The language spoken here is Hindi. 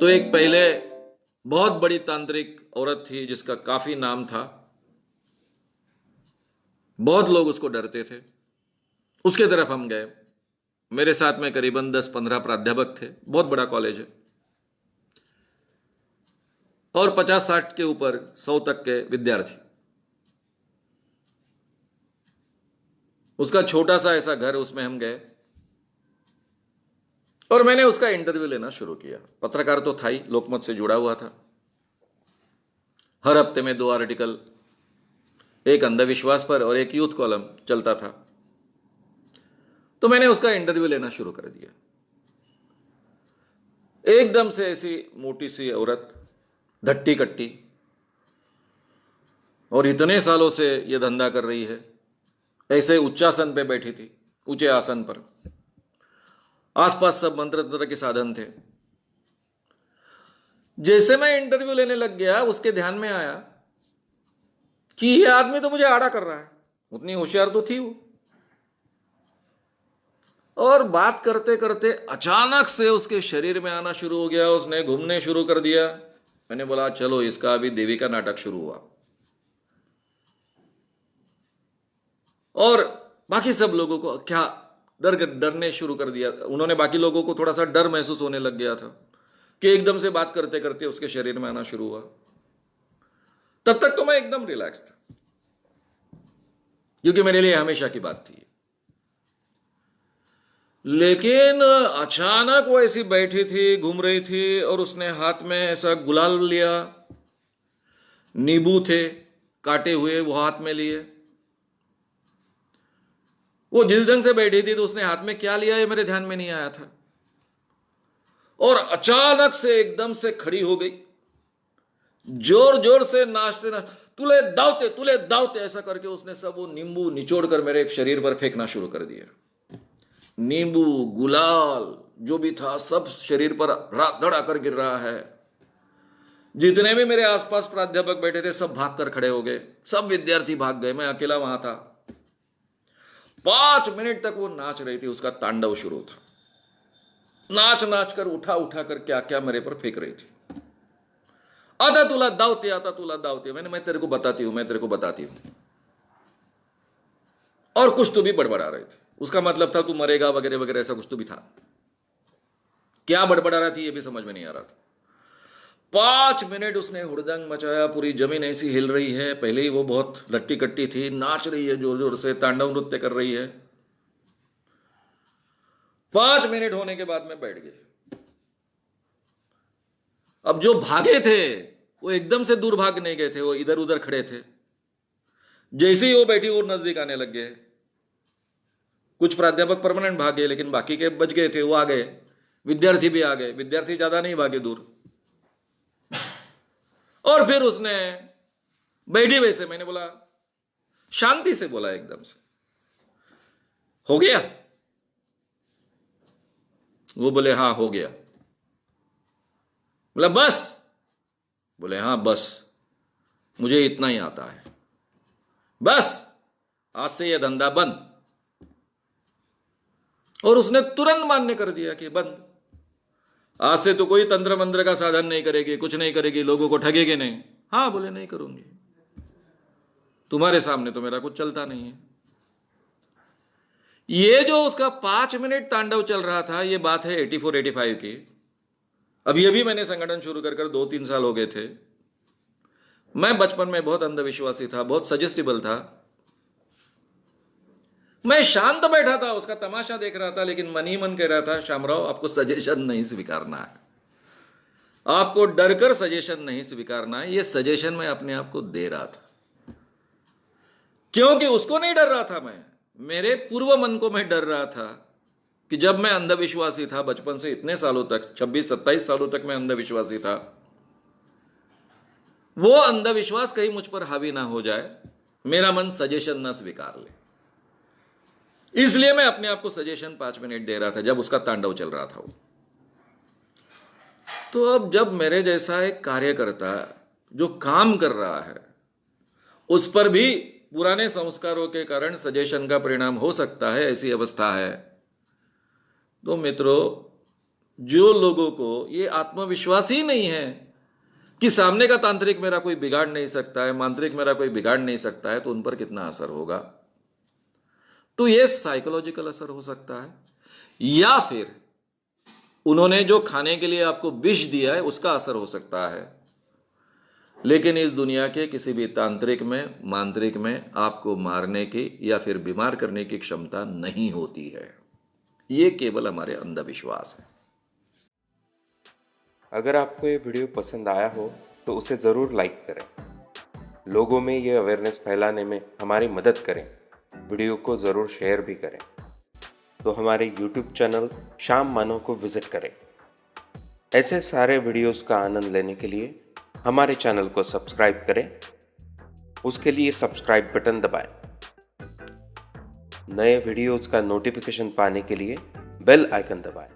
तो एक पहले बहुत बड़ी तांत्रिक औरत थी जिसका काफी नाम था, बहुत लोग उसको डरते थे। उसके तरफ हम गए। मेरे साथ में करीबन 10-15 प्राध्यापक थे, बहुत बड़ा कॉलेज है, और 50-60 के ऊपर 100 तक के विद्यार्थी। उसका छोटा सा ऐसा घर, उसमें हम गए और मैंने उसका इंटरव्यू लेना शुरू किया। पत्रकार तो था ही, लोकमत से जुड़ा हुआ था। हर हफ्ते में 2 आर्टिकल, एक अंधविश्वास पर और एक यूथ कॉलम चलता था। तो मैंने उसका इंटरव्यू लेना शुरू कर दिया। एकदम से ऐसी मोटी सी औरत, धट्टी कट्टी, और इतने सालों से यह धंधा कर रही है। ऐसे उच्चासन पे बैठी थी, ऊंचे आसन पर। आसपास सब मंत्र तंत्र के साधन थे। जैसे मैं इंटरव्यू लेने लग गया, उसके ध्यान में आया कि यह आदमी तो मुझे आड़ा कर रहा है। उतनी होशियार तो थी वो। और बात करते करते अचानक से उसके शरीर में आना शुरू हो गया, उसने घूमने शुरू कर दिया। मैंने बोला चलो, इसका अभी देवी का नाटक शुरू हुआ। और बाकी सब लोगों को क्या डरने शुरू कर दिया। उन्होंने, बाकी लोगों को थोड़ा सा डर महसूस होने लग गया था कि एकदम से बात करते करते उसके शरीर में आना शुरू हुआ। तब तक तो मैं एकदम रिलैक्स था, क्योंकि मेरे लिए हमेशा की बात थी। लेकिन अचानक वो ऐसी बैठी थी, घूम रही थी, और उसने हाथ में ऐसा गुलाल लिया। नींबू थे काटे हुए, वो हाथ में लिए। वो जिस ढंग से बैठी थी, तो उसने हाथ में क्या लिया ये मेरे ध्यान में नहीं आया था। और अचानक से एकदम से खड़ी हो गई, जोर जोर से नाचते नाचते, तुले दावते ऐसा करके उसने सब वो नींबू निचोड़ कर मेरे शरीर पर फेंकना शुरू कर दिया। नींबू, गुलाल, जो भी था सब शरीर पर धड़ा कर गिर रहा है। जितने भी मेरे आसपास प्राध्यापक बैठे थे सब भागकर खड़े हो गए, सब विद्यार्थी भाग गए, मैं अकेला वहां था। 5 मिनट तक वो नाच रही थी, उसका तांडव शुरू था। नाच नाच कर, उठा उठा कर क्या क्या मेरे पर फेंक रही थी। आता तुला दावते। मैं तेरे को बताती हूं। और कुछ तो भी बड़बड़ा रहे थे। उसका मतलब था तू मरेगा वगैरह वगैरह, ऐसा कुछ तो भी था। क्या बड़बड़ा रही थी ये भी समझ में नहीं आ रहा था। 5 मिनट उसने हुड़दंग मचाया, पूरी जमीन ऐसी हिल रही है। पहले ही वो बहुत लट्टी कट्टी थी, नाच रही है जोर जोर से, तांडव नृत्य कर रही है। 5 मिनट होने के बाद में बैठ गए। अब जो भागे थे वो एकदम से दूर भाग नहीं गए थे, वो इधर उधर खड़े थे। जैसे ही वो बैठी, वो नजदीक आने लग गए। कुछ प्राध्यापक परमानेंट भागे, लेकिन बाकी के बच गए थे, वो आ गए। विद्यार्थी भी आ गए, विद्यार्थी ज्यादा नहीं भागे दूर। और फिर उसने बैठी वैसे, मैंने बोला, शांति से बोला एकदम से, हो गया? वो बोले हाँ हो गया। बोला बस? बोले हाँ बस, मुझे इतना ही आता है, बस आज से यह धंधा बंद। और उसने तुरंत मान्य कर दिया कि बंद। आज से तो कोई तंत्र मंत्र का साधन नहीं करेगी, कुछ नहीं करेगी, लोगों को ठगेगी नहीं। हाँ बोले, नहीं करूंगी, तुम्हारे सामने तो मेरा कुछ चलता नहीं है। ये जो उसका 5 मिनट तांडव चल रहा था, ये बात है 84-85 की। अभी अभी मैंने संगठन शुरू कर 2-3 साल हो गए थे। मैं बचपन में बहुत अंधविश्वासी था, बहुत सजेस्टिबल था। मैं शांत बैठा था, उसका तमाशा देख रहा था, लेकिन मन ही मन कह रहा था, श्यामराव आपको सजेशन नहीं स्वीकारना है, आपको डरकर सजेशन नहीं स्वीकारना है। ये सजेशन मैं अपने आप को दे रहा था, क्योंकि उसको नहीं डर रहा था मैं, मेरे पूर्व मन को मैं डर रहा था कि जब मैं अंधविश्वासी था बचपन से, इतने सालों तक, 26-27 सालों तक मैं अंधविश्वासी था, वो अंधविश्वास कहीं मुझ पर हावी ना हो जाए, मेरा मन सजेशन ना स्वीकार ले। इसलिए मैं अपने आप को सजेशन 5 मिनट दे रहा था जब उसका तांडव चल रहा था वो। तो अब जब मेरे जैसा एक कार्यकर्ता जो काम कर रहा है, उस पर भी पुराने संस्कारों के कारण सजेशन का परिणाम हो सकता है, ऐसी अवस्था है, तो मित्रों जो लोगों को ये आत्मविश्वास ही नहीं है कि सामने का तांत्रिक मेरा कोई बिगाड़ नहीं सकता है, मांत्रिक मेरा कोई बिगाड़ नहीं सकता है, तो उन पर कितना असर होगा। तो ये साइकोलॉजिकल असर हो सकता है, या फिर उन्होंने जो खाने के लिए आपको विष दिया है उसका असर हो सकता है। लेकिन इस दुनिया के किसी भी तांत्रिक में, मांत्रिक में आपको मारने की या फिर बीमार करने की क्षमता नहीं होती है। ये केवल हमारे अंधविश्वास है। अगर आपको ये वीडियो पसंद आया हो तो उसे ज़रूर लाइक करें, लोगों में ये अवेयरनेस फैलाने में हमारी मदद करें। वीडियो को ज़रूर शेयर भी करें। तो हमारे YouTube चैनल श्याम मानव को विज़िट करें। ऐसे सारे वीडियोस का आनंद लेने के लिए हमारे चैनल को सब्सक्राइब करें। उसके लिए सब्सक्राइब बटन दबाएं। नए वीडियोस का नोटिफिकेशन पाने के लिए बेल आइकन दबाएं।